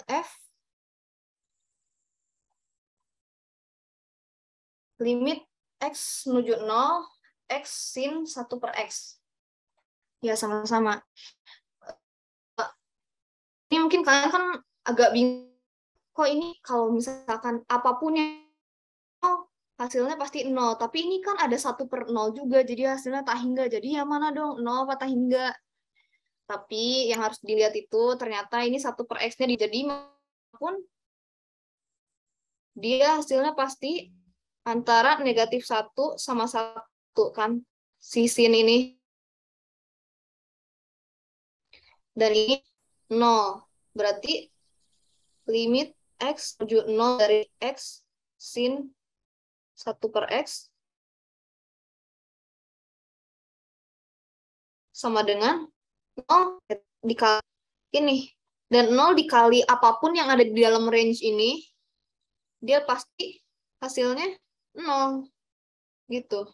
F, limit X menuju 0, X sin 1 per X. Ya, sama-sama. Ini mungkin kalian kan agak bingung, kok ini kalau misalkan apapun yang hasilnya pasti 0, tapi ini kan ada 1 per 0 juga, jadi hasilnya tak hingga. Jadi yang mana dong, 0 apa tak hingga? Tapi yang harus dilihat itu ternyata ini 1 per X-nya jadi pun dia hasilnya pasti antara negatif 1 sama 1 tuh kan si sin ini. Dan ini 0. Berarti limit X menuju 0 dari X sin 1 per X sama dengan 0 dikali ini. Dan 0 dikali apapun yang ada di dalam range ini, dia pasti hasilnya 0. Gitu.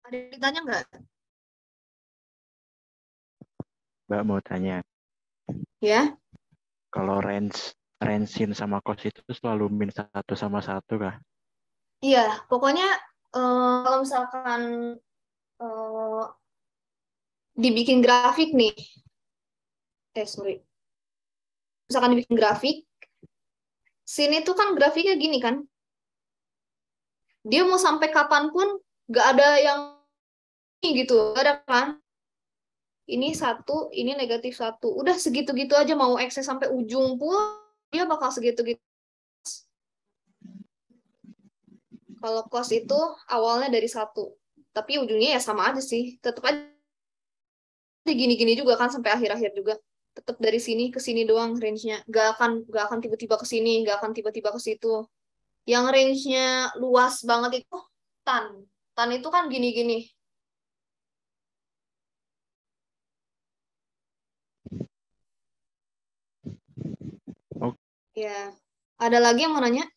Ada yang ditanya nggak? Mbak mau tanya, Ya. kalau range sin sama cos itu selalu min 1 sama 1 kah? Iya, pokoknya kalau misalkan dibikin grafik nih, sorry, misalkan dibikin grafik, sin itu kan grafiknya gini kan, dia mau sampai kapanpun nggak ada yang ini gitu, nggak ada kan? Ini 1, ini negatif 1, udah segitu-gitu aja, mau X sampai ujung pun dia bakal segitu-gitu. Kalau cos itu awalnya dari 1, tapi ujungnya ya sama aja sih, tetap aja gini-gini juga kan sampai akhir-akhir juga. Tetap dari sini ke sini doang range-nya. Gak akan tiba-tiba ke sini, gak akan tiba-tiba ke situ. Yang range-nya luas banget itu tan. Tan itu kan gini-gini. Oh. Ya. Ada lagi yang mau nanya?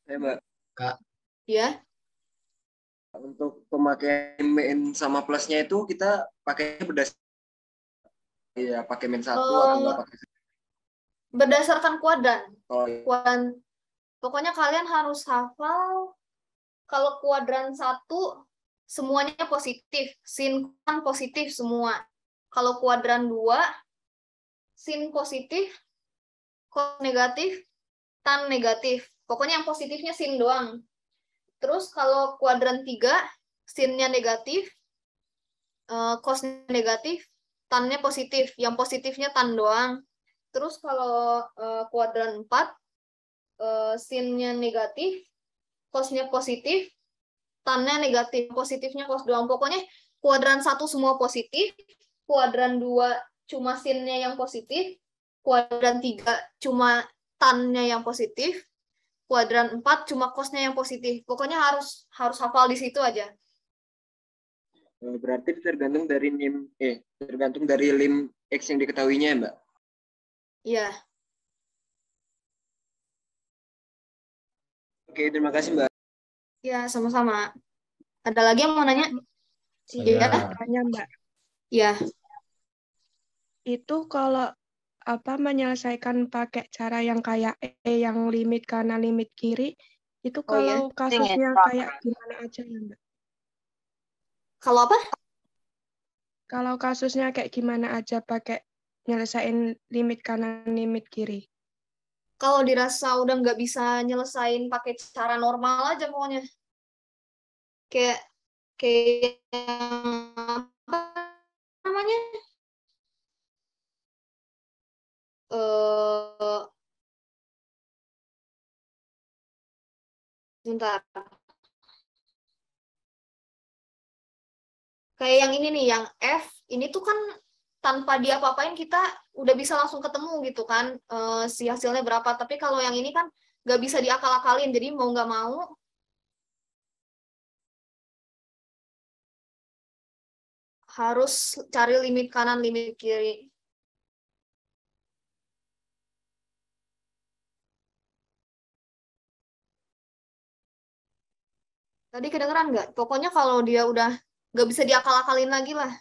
Mbak. Kak. Ya. Untuk pemakaian min sama plusnya itu kita pakainya berdasarkan ya pakai min 1 atau enggak pakai? Berdasarkan kuadran. Oh, iya. Kuadran. Pokoknya kalian harus hafal kalau kuadran 1 semuanya positif, sin kan positif semua. Kalau kuadran 2 sin positif, cos negatif, tan negatif. Pokoknya yang positifnya sin doang. Terus kalau kuadran 3 sinnya negatif, cos negatif, tannya positif. Yang positifnya tan doang. Terus kalau kuadran 4 sinnya negatif, cosnya positif, tannya negatif, positifnya cos doang. Pokoknya kuadran 1 semua positif, kuadran 2 cuma sinnya yang positif, kuadran 3 cuma tannya yang positif, kuadran 4 cuma cosnya yang positif. Pokoknya harus hafal di situ aja. Berarti tergantung dari lim X yang diketahuinya ya, Mbak? Iya. Oke, terima kasih, Mbak. Ya, sama-sama. Ada lagi yang mau nanya? Saya. Tanya, Mbak. Ya. Itu kalau menyelesaikan pakai cara yang kayak yang limit kanan, limit kiri, itu kalau kasusnya kayak gimana aja ya, Mbak? Kalau apa? Kalau kasusnya kayak gimana aja pakai nyelesain limit kanan, limit kiri? Kalau dirasa udah nggak bisa nyelesain pakai cara normal aja pokoknya. Kayak apa namanya? Bentar. Kayak yang ini nih, yang F, ini tuh kan tanpa diapa-apain kita udah bisa langsung ketemu gitu kan, si hasilnya berapa. Tapi kalau yang ini kan nggak bisa diakal-akalin, jadi mau nggak mau harus cari limit kanan, limit kiri. Tadi kedengeran nggak? Pokoknya kalau dia udah nggak bisa diakal-akalin lagi lah.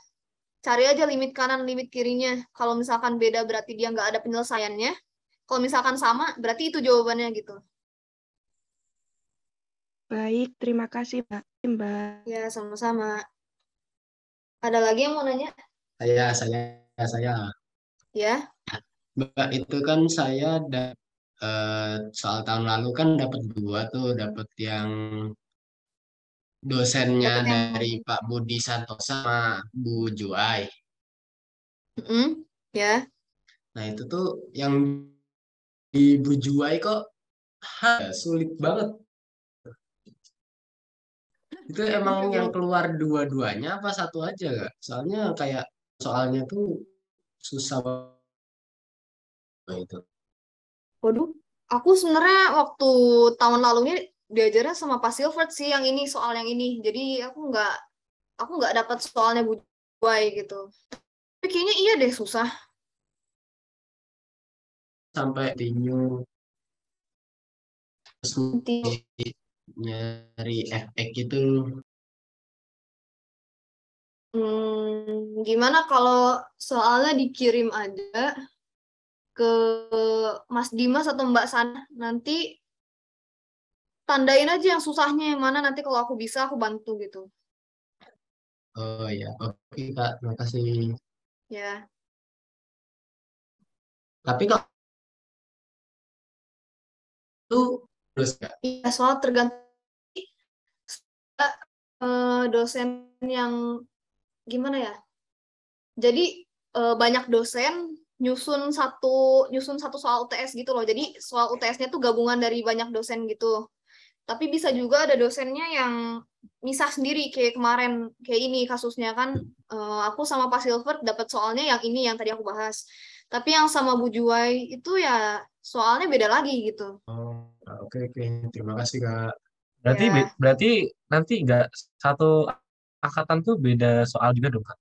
Cari aja limit kanan, limit kirinya. Kalau misalkan beda berarti dia nggak ada penyelesaiannya. Kalau misalkan sama, berarti itu jawabannya gitu. Baik, terima kasih Mbak. Ya, sama-sama. Ada lagi yang mau nanya? Saya. Ya. Mbak, itu kan saya soal tahun lalu kan dapat 2 tuh, dapat yang dosennya Dapat yang dari Pak Budi Santosa sama Bu Juai. ya. Nah itu tuh yang di Bu Juai kok sulit banget. Itu emang yang keluar dua-duanya apa satu aja gak? Soalnya kayak soalnya tuh susah banget itu. Waduh, aku sebenarnya waktu tahun lalu ini diajarnya sama Pak Silvert sih yang ini soal yang ini. Jadi aku nggak dapat soalnya buai gitu. Tapi kayaknya iya deh susah. Sampai tinju nyari efek gitu. Gimana kalau soalnya dikirim aja ke Mas Dimas atau Mbak Sana, nanti tandain aja yang susahnya yang mana, nanti kalau aku bisa aku bantu gitu. Oh ya, oke Kak, terima kasih. Ya. Tapi kok itu terus Kak? Iya, soal tergantung dosen yang gimana ya. Jadi banyak dosen nyusun satu soal UTS gitu loh. Jadi soal UTS-nya tuh gabungan dari banyak dosen gitu. Tapi bisa juga ada dosennya yang misah sendiri kayak kemarin kayak ini kasusnya kan aku sama Pak Silver dapat soalnya yang ini yang tadi aku bahas. Tapi yang sama Bu Juwai itu ya soalnya beda lagi gitu. Oh, oke. Terima kasih Kak. Berarti Ya. berarti nanti nggak satu angkatan tuh beda soal juga dong, Kak?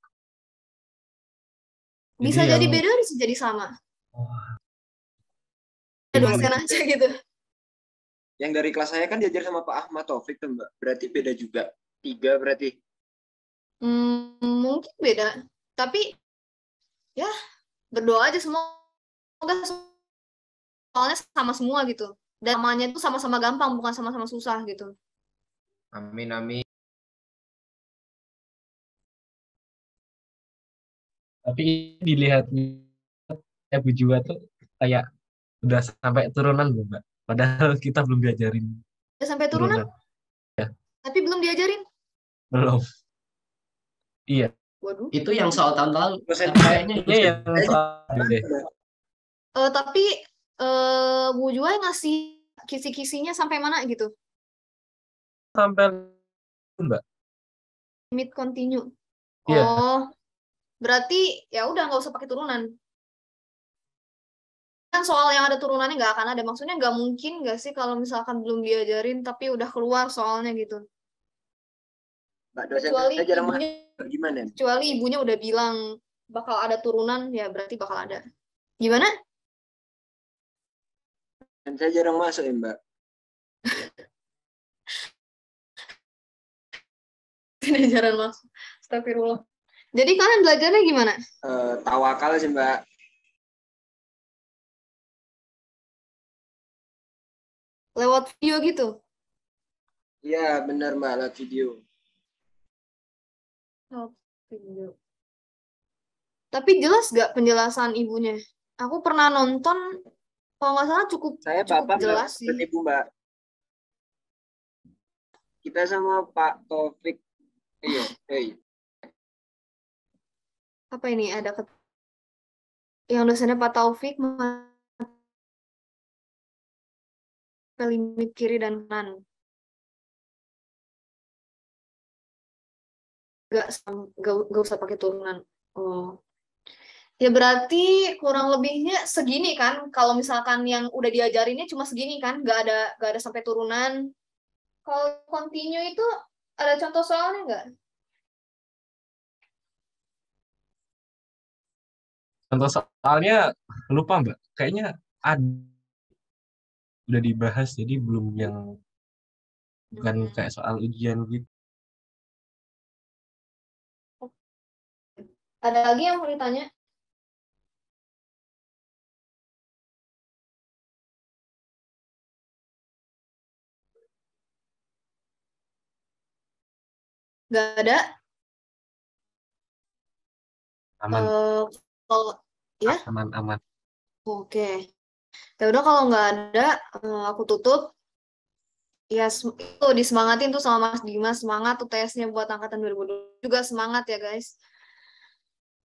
Bisa Jadi jadi yang beda, bisa jadi sama. wah, Dosen aja gitu. Yang dari kelas saya kan diajar sama Pak Ahmad Taufik tuh Mbak. Berarti beda juga. 3 berarti. Mungkin beda. Tapi ya berdoa aja semoga soalnya sama semua gitu. Dan namanya itu sama-sama gampang, bukan sama-sama susah gitu. Amin, amin. tapi dilihat Bu Jua tuh kayak udah sampai turunan loh, Mbak. Padahal kita belum diajarin Udah sampai turunan, Ya, tapi belum diajarin. belum. Iya. Waduh. Itu yang soal tahun lalu. Kayaknya yang soal deh. Tapi Bu Juai ngasih kisi-kisinya sampai mana gitu? Sampai Mbak. Mid continue. Iya. Oh, berarti ya udah nggak usah pakai turunan. Kan soal yang ada turunannya nggak akan ada. Maksudnya nggak mungkin nggak sih kalau misalkan belum diajarin tapi udah keluar soalnya gitu. Mbak dosen Kecuali saya jarang ibunya, gimana? kecuali ibunya udah bilang bakal ada turunan, ya berarti bakal ada. Gimana? Dan saya jarang masuk ya Mbak. Tidak jarang masuk. Astagfirullah. Jadi kalian belajarnya gimana? Tawakal sih Mbak. Lewat video gitu? Iya benar Mbak, lewat video. Lewat video. Tapi jelas gak penjelasan ibunya? Aku pernah nonton, kalau nggak salah cukup Bapak jelas sih. Ibu Mbak. Kita sama Pak Taufik. Iya. Apa ini? Ada yang dosennya Pak Taufik limit kiri dan kanan. Gak usah pakai turunan. Oh. Ya berarti kurang lebihnya segini kan? Kalau misalkan yang udah diajarinnya cuma segini kan? Gak ada sampai turunan. Kalau continue itu ada contoh soalnya nggak? Contoh soalnya lupa, Mbak. Kayaknya ada udah dibahas jadi belum yang bukan kayak soal ujian gitu. Ada lagi yang mau ditanya? Gak ada? Aman. Kalau ya? Aman. Oke. Ya udah kalau nggak ada, aku tutup. Ya itu disemangatin tuh sama Mas Dimas, semangat UTS-nya buat angkatan 2020 juga semangat ya guys.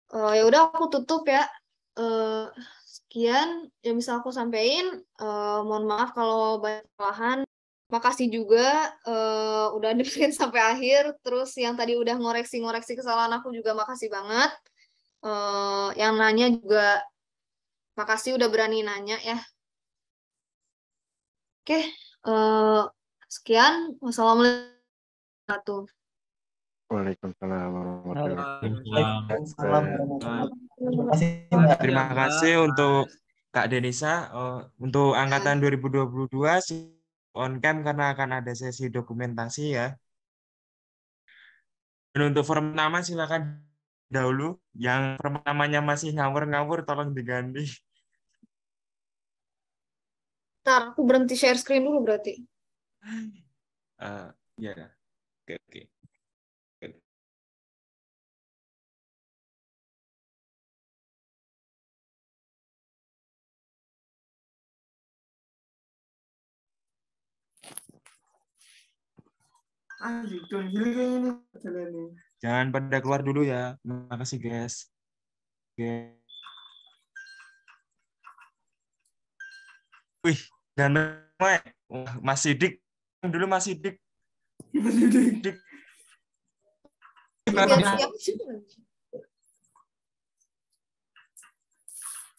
Ya udah aku tutup ya. Sekian yang bisa aku sampaikan. Mohon maaf kalau banyak kesalahan. Makasih juga udah dengerin sampai akhir. Terus yang tadi udah ngoreksi kesalahan aku juga makasih banget. Yang nanya juga makasih udah berani nanya ya. Oke, sekian. Wassalamualaikum. Waalaikumsalam warahmatullahi Waalaikumsalam warahmatullahi wabarakatuh. Terima kasih untuk Kak Denisa. Untuk angkatan 2022 on cam karena akan ada sesi dokumentasi ya. Dan untuk form nama silakan dahulu. Yang form namanya masih ngawur-ngawur tolong diganti. Ntar aku berhenti share screen dulu berarti. Ya, oke. Jangan pada keluar dulu ya. Terima kasih guys. Oke. Wih, dan Mas Sidik dulu Mas Sidik.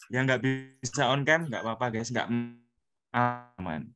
Yang nggak bisa on cam nggak apa-apa guys, nggak aman.